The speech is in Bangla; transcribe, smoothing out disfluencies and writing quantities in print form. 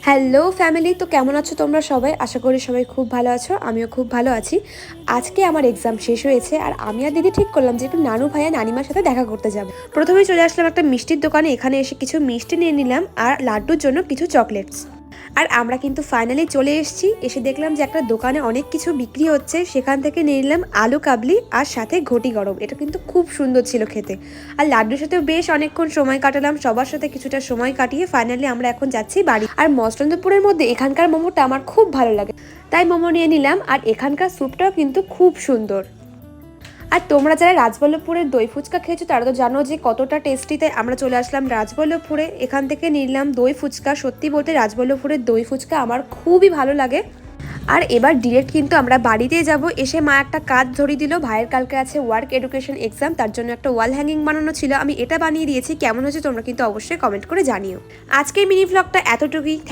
হ্যালো ফ্যামিলি, তো কেমন আছো তোমরা সবাই? আশা করি সবাই খুব ভালো আছো, আমিও খুব ভালো আছি। আজকে আমার এক্সাম শেষ হয়েছে আর আমি আর দিদি ঠিক করলাম যে একটু নানু ভাইয়া নানিমার সাথে দেখা করতে যাব। প্রথমেই চলে আসলাম একটা মিষ্টির দোকানে, এখানে এসে কিছু মিষ্টি নিয়ে নিলাম আর লাড্ডুর জন্য কিছু চকলেটস। আর আমরা কিন্তু ফাইনালি চলে এসেছি। এসে দেখলাম যে একটা দোকানে অনেক কিছু বিক্রি হচ্ছে, সেখান থেকে নিয়ে নিলাম আলু কাবলি আর সাথে ঘটি গরম। এটা কিন্তু খুব সুন্দর ছিল খেতে। আর লাড্ডুর সাথেও বেশ অনেকক্ষণ সময় কাটালাম, সবার সাথে কিছুটা সময় কাটিয়ে ফাইনালি আমরা এখন যাচ্ছি বাড়ি। আর মসলন্দপুরের মধ্যে এখানকার মোমোটা আমার খুব ভালো লাগে, তাই মোমো নিয়ে নিলাম। আর এখানকার স্যুপটাও কিন্তু খুব সুন্দর। আর তোমরা যারা রাজবল্লভপুরের দই ফুচকা খেয়েছো তারা তো জানো যে কতটা টেস্টি, তাই আমরা চলে আসলাম রাজবল্লভপুরে। এখান থেকে নিলাম দই ফুচকা। সত্যি বলতে রাজবল্লভপুরের দই ফুচকা আমার খুবই ভালো লাগে। আর এবার ডিরেক্ট কিন্তু আমরা বাড়িতে যাব। এসে মা একটা কাজ ধরিয়ে দিল, ভাইয়ের কালকে আছে ওয়ার্ক এডুকেশন এক্সাম, তার জন্য একটা ওয়াল হ্যাঙ্গিং বানানো ছিল। আমি এটা বানিয়ে দিয়েছি, কেমন হয়েছে তোমরা কিন্তু অবশ্যই কমেন্ট করে জানিও। আজকের মিনি ভ্লগটা এতটুকুই।